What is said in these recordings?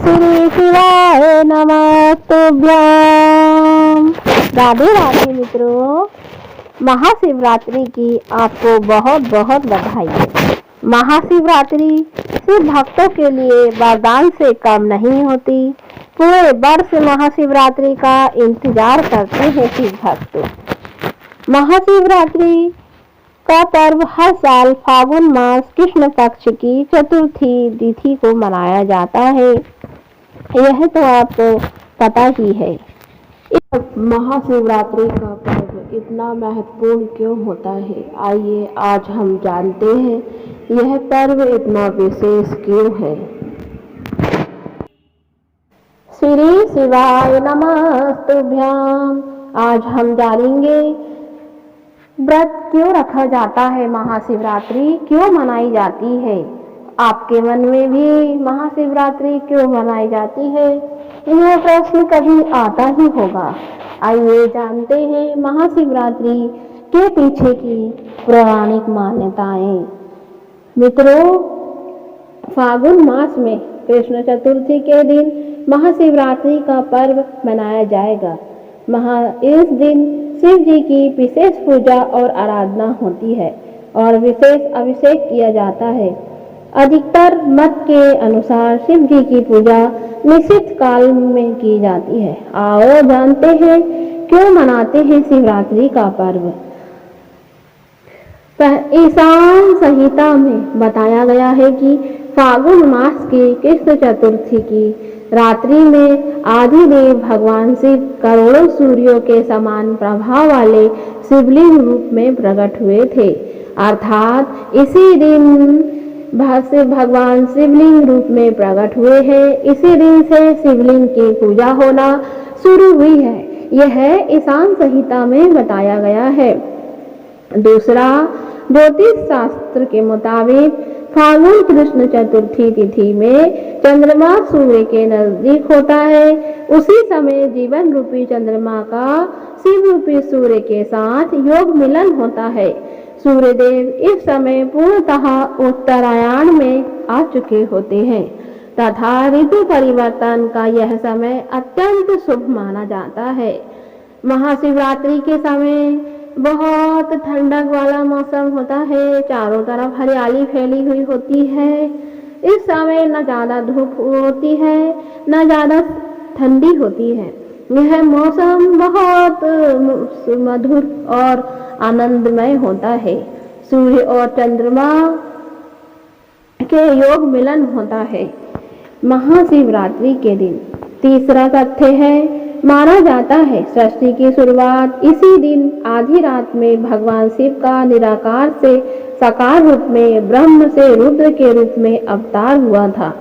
श्री शिवाय नमस्तुभ्यम। राधे राधे मित्रों, महाशिवरात्रि की आपको बहुत बहुत बधाई है। महाशिवरात्रि सिर्फ भक्तों के लिए वरदान से कम नहीं होती। पूरे वर्ष महाशिवरात्रि का इंतजार करते हैं शिव भक्त। महाशिवरात्रि का पर्व हर साल फागुन मास कृष्ण पक्ष की चतुर्थी तिथि को मनाया जाता है। यह तो आपको पता ही है। महाशिवरात्रि का पर्व इतना महत्वपूर्ण क्यों होता है, आइए आज हम जानते हैं यह पर्व इतना विशेष क्यों है। श्री शिवाय नमस्तुभ्यम। आज हम जानेंगे व्रत क्यों रखा जाता है, महाशिवरात्रि क्यों मनाई जाती है। आपके मन में भी महाशिवरात्रि क्यों मनाई जाती है, यह प्रश्न कभी आता ही होगा। आइए जानते हैं महाशिवरात्रि के पीछे की पौराणिक मान्यताएं। मित्रों, फागुन मास में कृष्ण चतुर्थी के दिन महाशिवरात्रि का पर्व मनाया जाएगा। इस दिन शिव जी की विशेष पूजा और आराधना होती है और विशेष अभिषेक किया जाता है। अधिकतर मत के अनुसार शिव जी की पूजा निश्चित काल में की जाती है। आओ जानते हैं क्यों मनाते हैं शिवरात्रि का पर्व। ईशान संहिता में बताया गया है कि फागुन मास की कृष्ण चतुर्थी की रात्रि में आदिदेव भगवान शिव करोड़ों सूर्यों के समान प्रभाव वाले शिवलिंग रूप में प्रकट हुए थे। अर्थात इसी दिन भगवान शिवलिंग रूप में प्रकट हुए हैं। इसी दिन से शिवलिंग की पूजा होना शुरू हुई है। यह ईशान संहिता में बताया गया है। दूसरा, ज्योतिष शास्त्र के मुताबिक फागुन कृष्ण चतुर्थी तिथि में चंद्रमा सूर्य के नजदीक होता है। उसी समय जीवन रूपी चंद्रमा का शिव रूपी सूर्य के साथ योग मिलन होता है। सूर्यदेव इस समय पूर्णतः उत्तरायण में आ चुके होते हैं तथा ऋतु परिवर्तन का यह समय अत्यंत शुभ माना जाता है। महाशिवरात्रि के समय बहुत ठंडक वाला मौसम होता है, चारों तरफ हरियाली फैली हुई होती है। इस समय न ज़्यादा धूप होती है न ज़्यादा ठंडी होती है। यह मौसम बहुत मधुर और आनंदमय होता है। सूर्य और चंद्रमा के योग मिलन होता है महाशिवरात्रि के दिन। तीसरा तथ्य है, माना जाता है सृष्टि की शुरुआत इसी दिन आधी रात में भगवान शिव का निराकार से साकार रूप में ब्रह्म से रुद्र के रूप में अवतार हुआ था।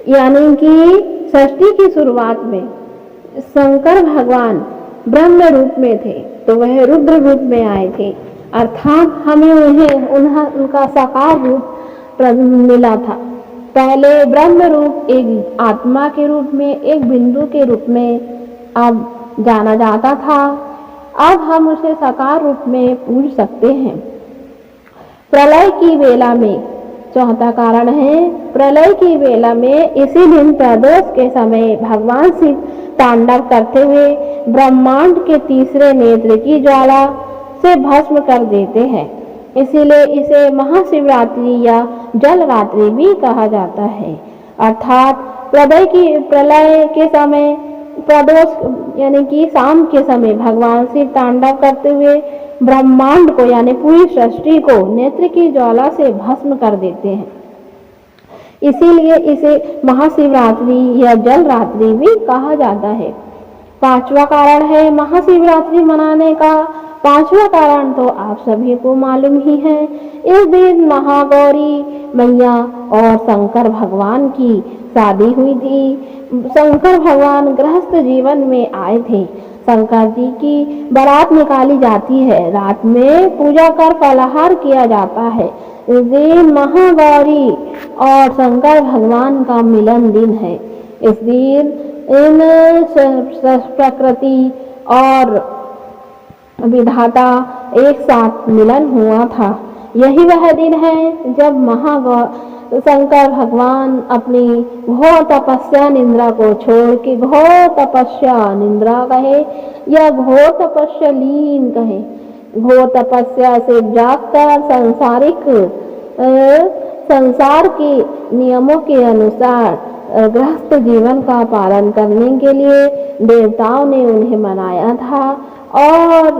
यानी कि सृष्टि की शुरुआत में शंकर भगवान ब्रह्म रूप में थे तो वह रुद्र रूप में आए थे। अर्थात हमें उनका साकार रूप मिला था। पहले ब्रह्म रूप एक आत्मा के रूप में, एक बिंदु के रूप में अब जाना जाता था। अब हम उसे साकार रूप में पूज सकते हैं। प्रलय की वेला में, चौथा कारण है, प्रलय की वेला में इसी दिन प्रदोष के समय भगवान शिव तांडव करते हुए ब्रह्मांड के तीसरे नेत्र की ज्वाला से भस्म कर देते हैं। इसीलिए इसे महाशिवरात्रि या जल रात्रि भी कहा जाता है। अर्थात प्रलय के समय प्रदोष यानी कि शाम के समय भगवान शिव तांडव करते हुए ब्रह्मांड को यानी पूरी सृष्टि को नेत्र की ज्वाला से भस्म कर देते हैं। इसीलिए इसे महाशिवरात्रि या जल रात्रि भी कहा जाता है। पांचवा कारण है महाशिवरात्रि मनाने का। पांचवा कारण तो आप सभी को मालूम ही है। इस दिन महागौरी मैया और शंकर भगवान की शादी हुई थी। शंकर भगवान गृहस्थ जीवन में आए थे। शंकर जी की बारात निकाली जाती है। रात में पूजा कर फलाहार किया जाता है। इस दिन महागौरी और शंकर भगवान का मिलन दिन है। इस दिन इन प्रकृति और विधाता एक साथ मिलन हुआ था। यही वह दिन है जब शंकर भगवान अपनी घोर तपस्या निंद्रा को छोड़ के घोर तपस्या निंद्रा कहे या घोर तपस्या लीन कहे, घोर तपस्या से जागकर संसार के नियमों के अनुसार गृहस्थ जीवन का पालन करने के लिए देवताओं ने उन्हें मनाया था और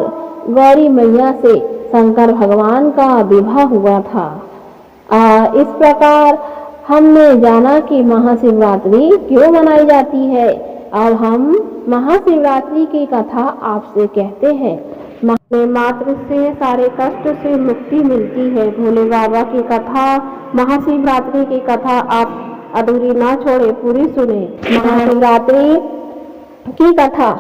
गौरी मैया से शंकर भगवान का विवाह हुआ था। इस प्रकार हमने जाना कि महाशिवरात्रि क्यों मनाई जाती है। अब हम महाशिवरात्रि की कथा आपसे कहते हैं। मात्र से सारे कष्ट से मुक्ति मिलती है। भोले बाबा की कथा, महाशिवरात्रि की कथा आप अधूरी ना छोड़े, पूरी सुने। महाशिवरात्रि की कथा।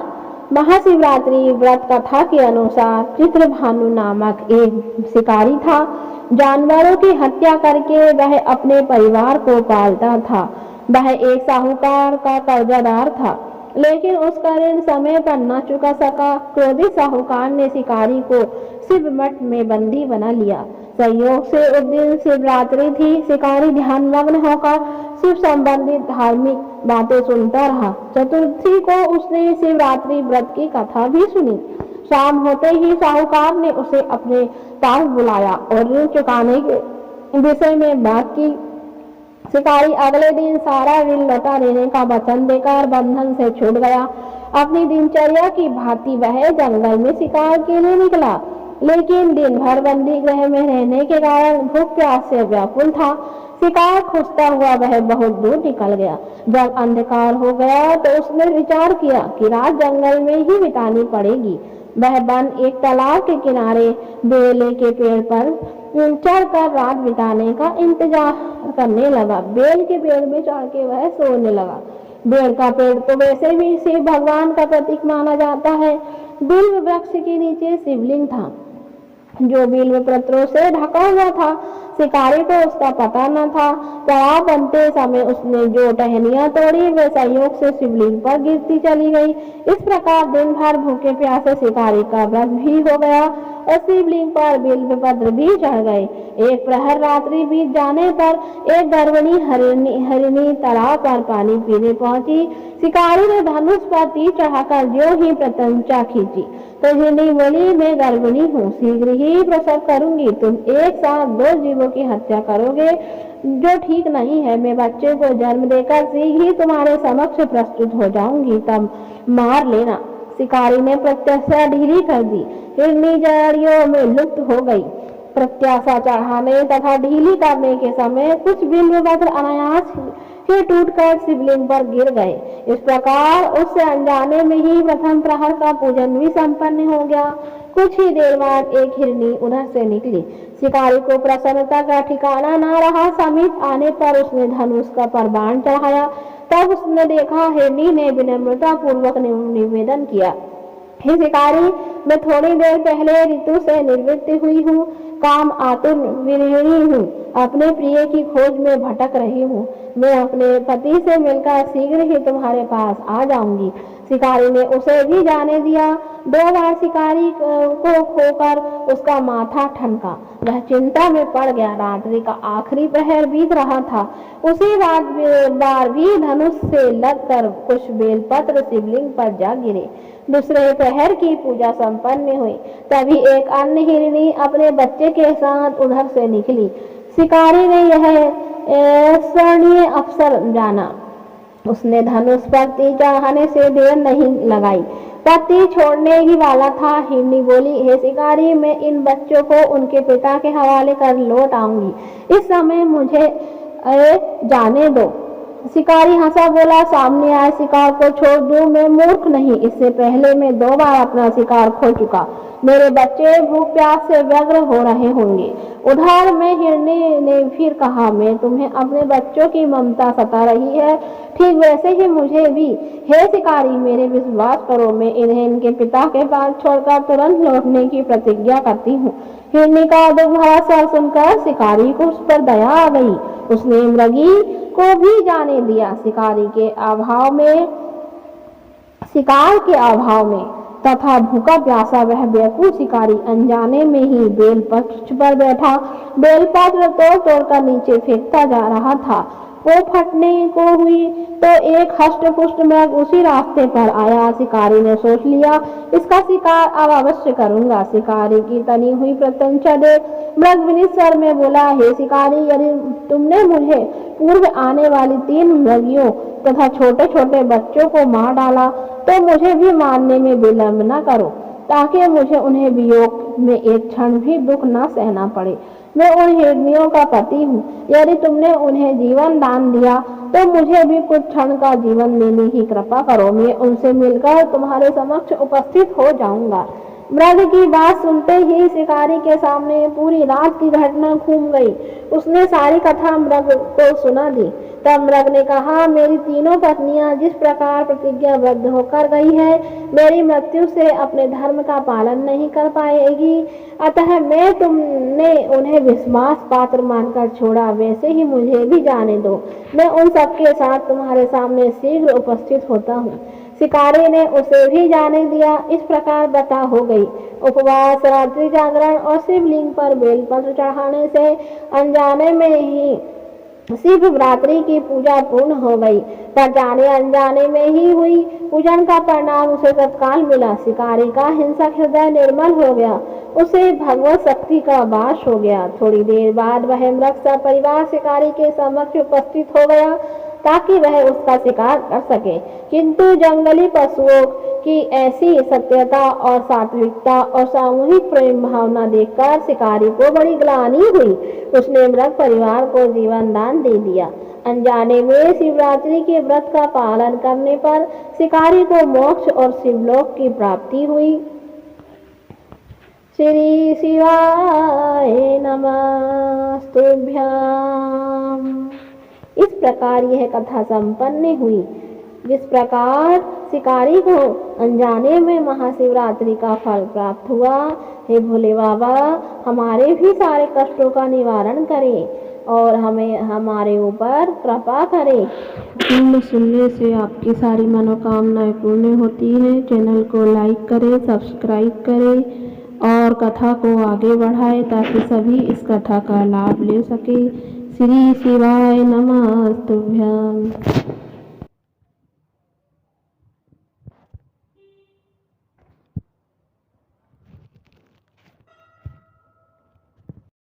महाशिवरात्रि व्रत कथा के अनुसार चित्रभानु नामक एक शिकारी था। जानवरों की हत्या करके वह अपने परिवार को पालता था। वह एक साहूकार का कर्जदार था, लेकिन उसका ऋण समय पर न चुका सका। क्रोधित साहूकार ने शिकारी को शिव मठ में बंदी बना लिया। संयोग से उस दिन शिवरात्रि थी। शिकारी ध्यानमग्न होकर शिव संबंधित धार्मिक बातें सुनता रहा। चतुर्थी को उसने शिवरात्रि व्रत की कथा भी सुनी। शाम होते ही साहूकार ने उसे अपने पास बुलाया और ऋण चुकाने के विषय में बात की। शिकारी अगले दिन सारा ऋण लौटा देने का वचन देकर बंधन से छूट गया। अपनी दिनचर्या की भांति वह जंगल में शिकार के लिए निकला, लेकिन दिन भर बंदी गृह में रहने के कारण भूख प्यास से व्याकुल था। शिकार खोजता हुआ वह बहुत दूर निकल गया। जब अंधकार हो गया तो उसने विचार किया कि रात जंगल में ही बितानी पड़ेगी। वह वन एक तालाब के किनारे बेले के पेड़ पर चढ़कर रात बिताने का इंतजार करने लगा। बेल के पेड़ में चढ़ के वह सोने लगा। बेल का पेड़ तो वैसे भी शिव भगवान का प्रतीक माना जाता है। बिल्व वृक्ष के नीचे शिवलिंग था, जो बिल्व पत्रों से ढका हुआ था। शिकारी को उसका पता न था। तालाब बनते समय उसने जो टहनियां तोड़ी वे संयोग से शिवलिंग पर गिरती चली गई। इस प्रकार दिन भर भूखे प्यासे शिकारी का व्रत भी हो गया और शिवलिंग पर बिल्व पत्र भी चढ़ गए। एक प्रहर रात्रि बीत जाने पर एक गर्भिणी हरिणी तालाब पर पानी पीने पहुंची। शिकारी ने धनुष पर तीर चढ़ाकर ज्यों ही प्रत्यंचा खींची तो हिरनी बोली, मैं गर्भिणी हूँ, शीघ्र ही प्रसव करूंगी। तुम एक साथ दो जीवों की हत्या करोगे, जो ठीक नहीं है। मैं बच्चे को जन्म देकर शीघ्र ही तुम्हारे समक्ष प्रस्तुत हो जाऊंगी, तब मार लेना। शिकारी ने प्रत्याशा ढीली कर दी। हिरनी जड़ियों में लुप्त हो गई। प्रत्याशा चढ़ाने तथा ढीली करने के समय कुछ बिल्व पत्र अनायास ही टूटकर शिवलिंग पर गिर गए। इस प्रकार उससे अनजाने में ही प्रथम प्रहर का पूजन भी संपन्न हो गया। कुछ ही देर बाद एक हिरनी उधर से निकली। शिकारी को प्रसन्नता का ठिकाना न रहा। समीप आने पर उसने धनुष का परबाण चढ़ाया। तब उसने देखा हिरनी ने विनम्रता पूर्वक निवेदन किया, हे शिकारी, मैं थोड़ी देर पहले ऋतु से निवृत्त हुई हूँ, काम आतुर विरहिणी हूँ, अपने प्रिय की खोज में भटक रही हूँ। मैं अपने पति से मिलकर शीघ्र ही तुम्हारे पास आ जाऊंगी। शिकारी ने उसे भी जाने दिया। 2 बार शिकारी को खोकर उसका माथा ठनका। वह चिंता में पड़ गया। रात्रि का आखिरी प्रहर बीत रहा था। उसी बार भी धनुष से लगकर कुछ बेलपत्र शिवलिंग पर जा गिरे। दूसरे प्रहर की पूजा संपन्न हुई। तभी एक अन्य हिरनी अपने बच्चे के साथ उधर से निकली। शिकारी ने यह स्वर्णीय अवसर जाना। उसने धनुष पर तीर चढ़ाने से देर नहीं लगाई। पति छोड़ने ही वाला था। हिरनी बोली, हे शिकारी, मैं इन बच्चों को उनके पिता के हवाले कर लौट आऊंगी। इस समय मुझे जाने दो। शिकारी हंसा बोला, सामने आए शिकार को छोड़ दूं? मैं मूर्ख नहीं। इससे पहले मैं 2 बार अपना शिकार खो चुका। मेरे बच्चे भूख प्यास से व्यग्र हो रहे होंगे। उधर में हिरनी ने फिर कहा, मैं तुम्हें अपने बच्चों की ममता सता रही है, ठीक वैसे ही मुझे भी। हे शिकारी, मेरे विश्वास करो, मैं इन्हें इनके पिता के पास छोड़कर तुरंत लौटने की प्रतिज्ञा करती हूँ। हिरनी का दुख भरा स्वर सुनकर शिकारी को उस पर दया आ गई। उसने मृगी को भी जाने दिया। शिकार के अभाव में तथा भूखा प्यासा वह बेवकूफ शिकारी अनजाने में ही बेलपत्र पर बैठा बेलपत्र तोड़ तोड़कर नीचे फेंकता जा रहा था। वो फटने को हुई तो एक हष्ट-पुष्ट मृग उसी रास्ते पर आया। शिकारी ने सोच लिया, इसका शिकार अब अवश्य करूंगा। शिकारी की तनी हुई प्रत्यंचा देख मृग विनीत स्वर में बोला, हे शिकारी, यदि तुमने मुझे पूर्व आने वाली 3 मृगियों तथा छोटे छोटे बच्चों को मार डाला तो मुझे भी मारने में विलंब न करो, ताकि मुझे उन्हें वियोग में एक क्षण भी दुख न सहना पड़े। मैं उन हिरनियों का पति हूँ। यदि तुमने उन्हें जीवन दान दिया तो मुझे भी कुछ क्षण का जीवन देने की कृपा करो। मैं उनसे मिलकर तुम्हारे समक्ष उपस्थित हो जाऊंगा। मृग की बात सुनते ही शिकारी के सामने पूरी रात की घटना घूम गई। उसने सारी कथा मृग को सुना दी। तब मृग ने कहा, मेरी तीनों पत्नियां जिस प्रकार प्रतिज्ञाबद्ध होकर गई है, मेरी मृत्यु से अपने धर्म का पालन नहीं कर पाएगी, अतः मैं तुमने उन्हें विश्वास पात्र मानकर छोड़ा, वैसे ही मुझे भी जाने दो। मैं उन सबके साथ तुम्हारे सामने शीघ्र उपस्थित होता हूँ। शिकारी ने उसे भी जाने दिया। इस प्रकार बता हो गई। उपवास, रात्रि जागरण और शिवलिंग पर बेलपत्र चढ़ाने से अनजाने में ही शिवरात्रि की पूजा पूर्ण हो गई। पर जाने अनजाने में ही हुई पूजन का परिणाम उसे तत्काल मिला। शिकारी का हिंसक हृदय निर्मल हो गया, उसे भगवत शक्ति का वास हो गया। थोड़ी देर बाद वह मृग सपरिवार शिकारी के समक्ष उपस्थित हो गया ताकि वह उसका शिकार कर सके। किंतु जंगली पशुओं की ऐसी सत्यता और सात्विकता और सामूहिक प्रेम भावना देखकर शिकारी को बड़ी ग्लानि हुई। उसने मृग परिवार को जीवन दान दे दिया। अनजाने में शिवरात्रि के व्रत का पालन करने पर शिकारी को मोक्ष और शिवलोक की प्राप्ति हुई। श्री शिवाय नमस्तुभ्यम्। इस प्रकार यह कथा संपन्न हुई। जिस प्रकार शिकारी को अनजाने में महाशिवरात्रि का फल प्राप्त हुआ, हे भोले बाबा, हमारे भी सारे कष्टों का निवारण करें और हमें हमारे ऊपर कृपा करें। फिल्म सुनने से आपकी सारी मनोकामनाएं पूर्ण होती हैं। चैनल को लाइक करें, सब्सक्राइब करें और कथा को आगे बढ़ाएं ताकि सभी इस कथा का लाभ ले सके। श्री शिवाय नमस्तुभ्यम्।